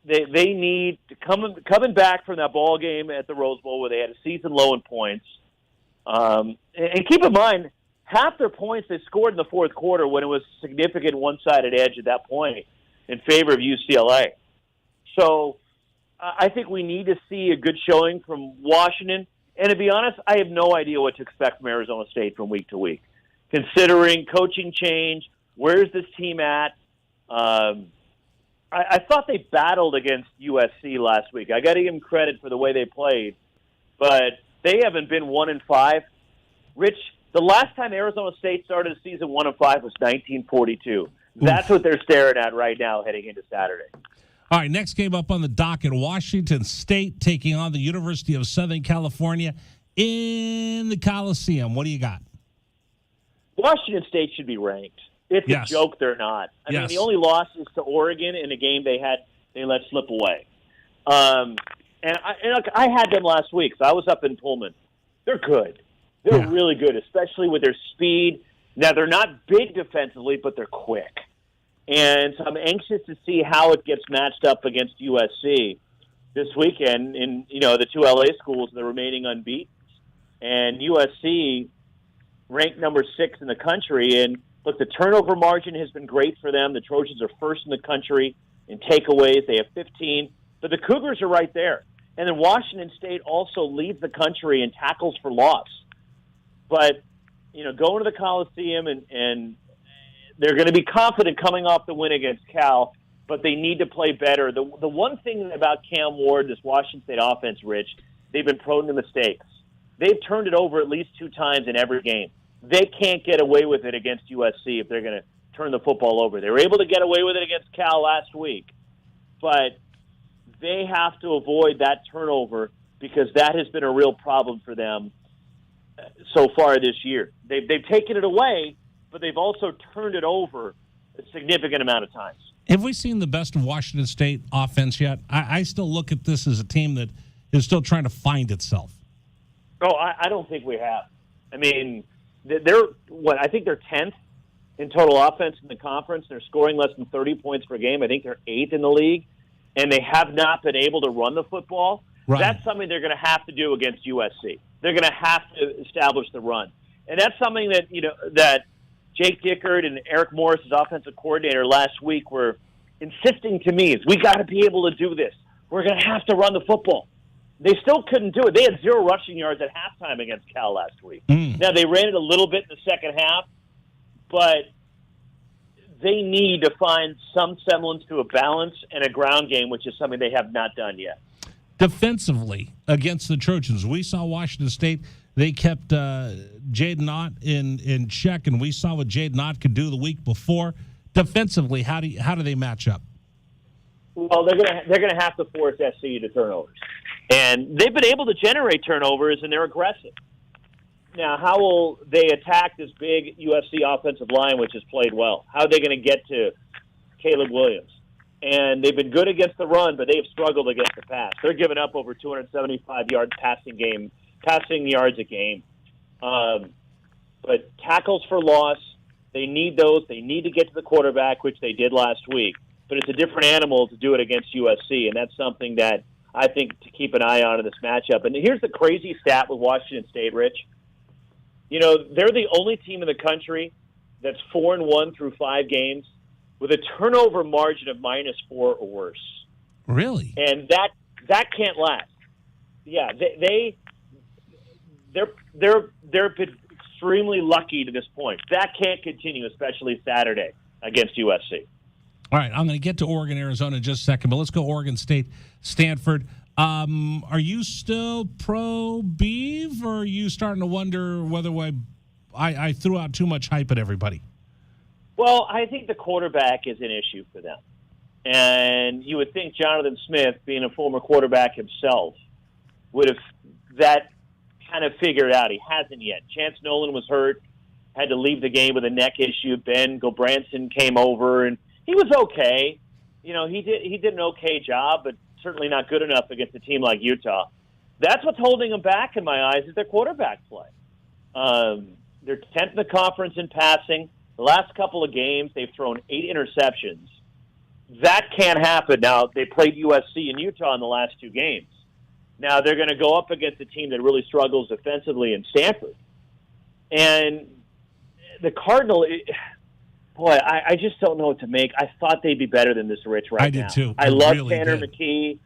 They need to coming back from that ball game at the Rose Bowl where they had a season low in points. And keep in mind, half their points they scored in the fourth quarter when it was a significant one-sided edge at that point in favor of UCLA. So I think we need to see a good showing from Washington. And to be honest, I have no idea what to expect from Arizona State from week to week. Considering coaching change, where's this team at? I thought they battled against USC last week. I got to give them credit for the way they played. But they haven't been 1-5. Rich, the last time Arizona State started a season 1-5 was 1942. That's what they're staring at right now heading into Saturday. All right, next game up on the docket, Washington State taking on the University of Southern California in the Coliseum. What do you got? Washington State should be ranked. It's a joke they're not. I mean, the only loss is to Oregon in a game they let slip away. And I had them last week, so I was up in Pullman. They're good. They're really good, especially with their speed. Now, they're not big defensively, but they're quick. And so I'm anxious to see how it gets matched up against USC this weekend in, the two LA schools, the remaining unbeaten. And USC ranked number 6 in the country. And look, the turnover margin has been great for them. The Trojans are first in the country in takeaways. They have 15. But the Cougars are right there. And then Washington State also leads the country in tackles for loss. But, going to the Coliseum and they're going to be confident coming off the win against Cal, but they need to play better. The one thing about Cam Ward, this Washington State offense, Rich, they've been prone to mistakes. They've turned it over at least 2 times in every game. They can't get away with it against USC if they're going to turn the football over. They were able to get away with it against Cal last week, but they have to avoid that turnover because that has been a real problem for them so far this year. They've taken it away, but they've also turned it over a significant amount of times. Have we seen the best of Washington State offense yet? I still look at this as a team that is still trying to find itself. Oh, I don't think we have. I mean, I think they're 10th in total offense in the conference. They're scoring less than 30 points per game. I think they're 8th in the league, and they have not been able to run the football. Right. That's something they're going to have to do against USC. They're going to have to establish the run. And that's something that, that Jake Dickert and Eric Morris, his offensive coordinator, last week were insisting to me is we got to be able to do this. We're going to have to run the football. They still couldn't do it. They had 0 rushing yards at halftime against Cal last week. Now, they ran it a little bit in the second half, but they need to find some semblance to a balance and a ground game, which is something they have not done yet. Defensively against the Trojans, we saw Washington State. They kept Jaden Ott in check, and we saw what Jaden Ott could do the week before. Defensively, how do they match up? Well, they're gonna have to force SCU to turnovers, and they've been able to generate turnovers, and they're aggressive. Now, how will they attack this big USC offensive line, which has played well? How are they going to get to Caleb Williams? And they've been good against the run, but they have struggled against the pass. They're giving up over 275 yards passing yards a game. But tackles for loss, they need those. They need to get to the quarterback, which they did last week. But it's a different animal to do it against USC, and that's something that I think to keep an eye on in this matchup. And here's the crazy stat with Washington State, Rich. They're the only team in the country that's 4-1 through 5 games with a turnover margin of -4 or worse. Really? And that can't last. Yeah, they're been extremely lucky to this point. That can't continue, especially Saturday against USC. All right, I'm going to get to Oregon, Arizona in just a second, but let's go Oregon State, Stanford. Are you still pro Beeve, or are you starting to wonder whether I threw out too much hype at everybody? Well, I think the quarterback is an issue for them. And you would think Jonathan Smith, being a former quarterback himself, would have that kind of figured out. He hasn't yet. Chance Nolan was hurt, had to leave the game with a neck issue. Ben Gobranson came over, and he was okay. He did an okay job, but certainly not good enough against a team like Utah. That's what's holding them back in my eyes is their quarterback play. They're 10th in the conference in passing. The last couple of games, they've thrown 8 interceptions. That can't happen. Now, they played USC and Utah in the last 2 games. Now, they're going to go up against a team that really struggles defensively in Stanford. And the Cardinal, I just don't know what to make. I thought they'd be better than this, Rich, right now. I did, too. I love really Tanner McKee.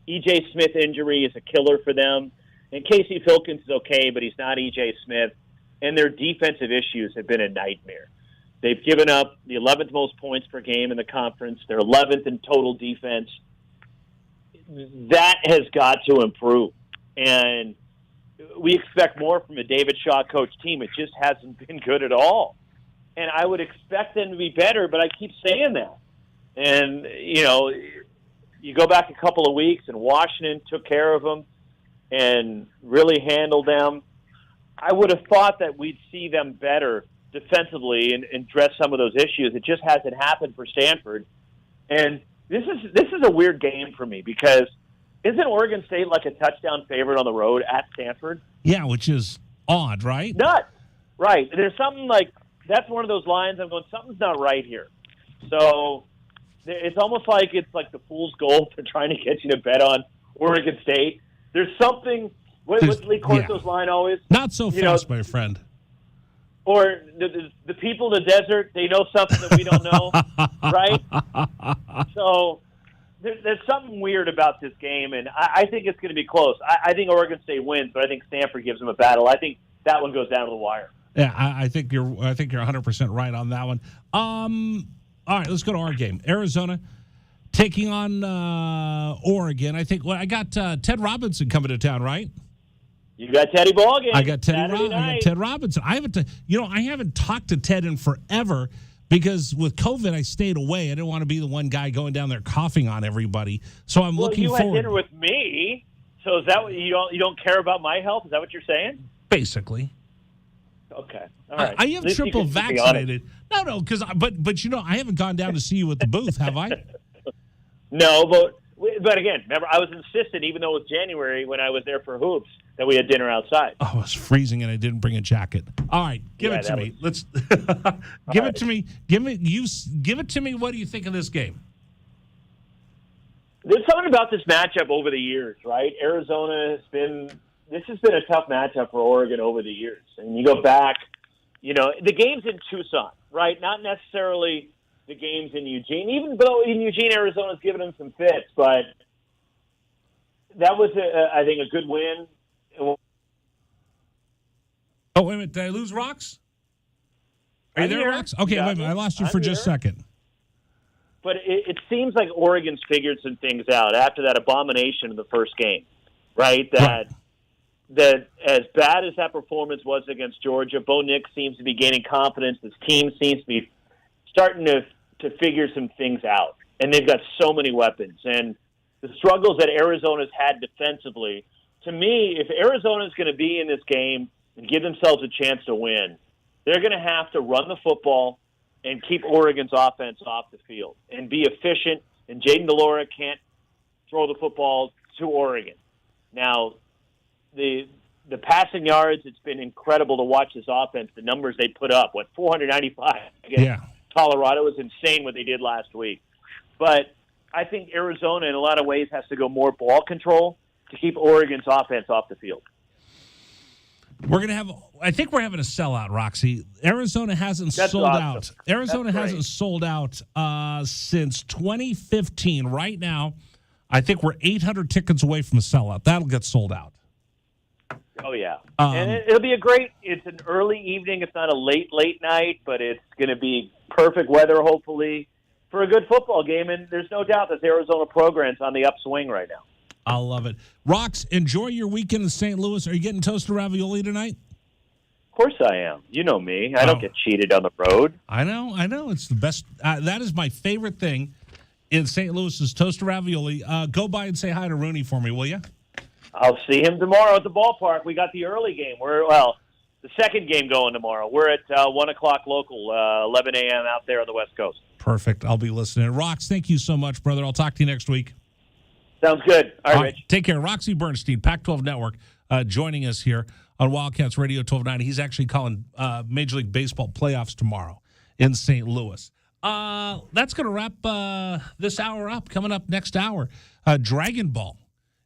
E.J. Smith injury is a killer for them. And Casey Filkins is okay, but he's not E.J. Smith. And their defensive issues have been a nightmare. They've given up the 11th most points per game in the conference. They're 11th in total defense. That has got to improve. And we expect more from a David Shaw coach team. It just hasn't been good at all. and I would expect them to be better, but I keep saying that. And, you go back a couple of weeks, and Washington took care of them and really handled them. I would have thought that we'd see them better defensively and address some of those issues. It just hasn't happened for Stanford. And this is a weird game for me because isn't Oregon State like a touchdown favorite on the road at Stanford? Yeah, which is odd, right? Nuts. Right. There's something like that's one of those lines I'm going, something's not right here. So it's almost like it's like the fool's gold for trying to get you to bet on Oregon State. There's something. What's Lee Corso's line always? Not so fast, my friend. Or the people in the desert, they know something that we don't know, right? So there's something weird about this game, and I think it's going to be close. I think Oregon State wins, but I think Stanford gives them a battle. I think that one goes down to the wire. Yeah, I think you're 100% right on that one. All right, let's go to our game. Arizona taking on Oregon. I think I got Ted Robinson coming to town, right? You got Teddy Ballgame. I got Ted Robinson. I haven't talked to Ted in forever because with COVID I stayed away. I didn't want to be the one guy going down there coughing on everybody. So I'm looking forward. You had dinner with me. So is that what you don't care about my health? Is that what you're saying? Basically. Okay. All right. I am triple vaccinated. No, because but I haven't gone down to see you at the booth, have I? No, but again, remember I was insistent, even though it was January when I was there for hoops, that we had dinner outside. Oh, it was freezing and I didn't bring a jacket. All right, give it to me. Let's give it to me. Give it to me. What do you think of this game? There's something about this matchup over the years, right? This has been a tough matchup for Oregon over the years. And you go back, the game's in Tucson, right? Not necessarily the games in Eugene, even though in Eugene, Arizona's given them some fits, but that was, I think, a good win. Oh, wait a minute. Did I lose Rocks? Are you there, Rocks? Okay, wait a minute. I lost you for just a second. But it seems like Oregon's figured some things out after that abomination in the first game, right? That as bad as that performance was against Georgia, Bo Nix seems to be gaining confidence. His team seems to be starting to figure some things out. And they've got so many weapons. And the struggles that Arizona's had defensively, to me, if Arizona's going to be in this game and give themselves a chance to win, they're going to have to run the football and keep Oregon's offense off the field and be efficient. And Jaden DeLora can't throw the football to Oregon. Now, the passing yards, it's been incredible to watch this offense, the numbers they put up. 495 against Colorado was insane what they did last week. But I think Arizona, in a lot of ways, has to go more ball control to keep Oregon's offense off the field. I think we're having a sellout, Roxy. Arizona hasn't sold out. Arizona hasn't sold out since 2015. Right now, I think we're 800 tickets away from a sellout. That'll get sold out. Oh, yeah. And it'll be it's an early evening. It's not a late night, but it's going to be perfect weather, hopefully, for a good football game. And there's no doubt that the Arizona program's on the upswing right now. I love it. Rox, enjoy your weekend in St. Louis. Are you getting toasted ravioli tonight? Of course I am. You know me. I don't get cheated on the road. I know. It's the best. That is my favorite thing in St. Louis is toasted ravioli. Go by and say hi to Rooney for me, will you? I'll see him tomorrow at the ballpark. We got the early game. The second game going tomorrow. We're at 1 o'clock local, 11 a.m. out there on the West Coast. Perfect. I'll be listening. Rox, thank you so much, brother. I'll talk to you next week. Sounds good. All right, Rich. Take care. Roxy Bernstein, Pac-12 Network, joining us here on Wildcats Radio 1290. He's actually calling Major League Baseball playoffs tomorrow in St. Louis. That's going to wrap this hour up. Coming up next hour, Dragon Ball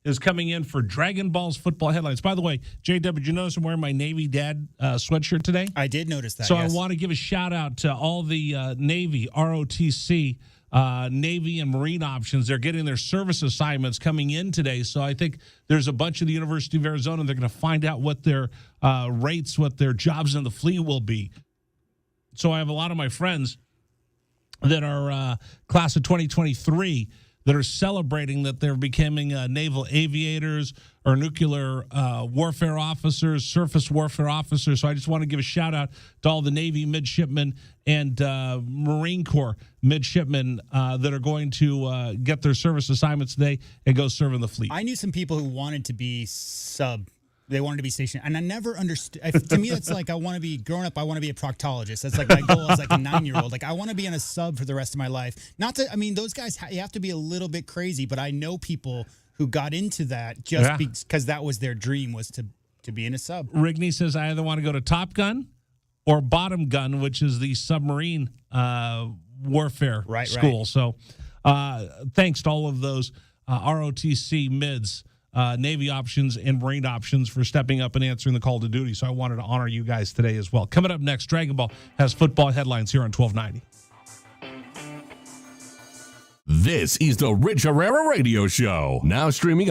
is coming in for Dragon Ball's football headlines. By the way, JW, did you notice I'm wearing my Navy Dad sweatshirt today? I did notice that, So yes. I want to give a shout-out to all the Navy, ROTC, Navy and Marine options. They're getting their service assignments coming in today. So I think there's a bunch of the University of Arizona. They're going to find out what their rates, what their jobs in the fleet will be. So I have a lot of my friends that are class of 2023 that are celebrating that they're becoming naval aviators or nuclear warfare officers, surface warfare officers. So I just want to give a shout out to all the Navy midshipmen and Marine Corps midshipmen that are going to get their service assignments today and go serve in the fleet. I knew some people who wanted to be they wanted to be stationed, and I never understood. To me, that's like I want to be growing up. I want to be a proctologist. That's like my goal as like a 9-year-old. Like I want to be on a sub for the rest of my life. Not that I mean those guys. You have to be a little bit crazy, but I know people who got into that just because that was their dream was to be in a sub. Rigney says I either want to go to Top Gun or Bottom Gun, which is the submarine warfare school. Right. So thanks to all of those ROTC mids. Navy options and Marine options for stepping up and answering the call to duty. So I wanted to honor you guys today as well. Coming up next, Dragon Ball has football headlines here on 1290. This is the Rich Herrera Radio Show. Now streaming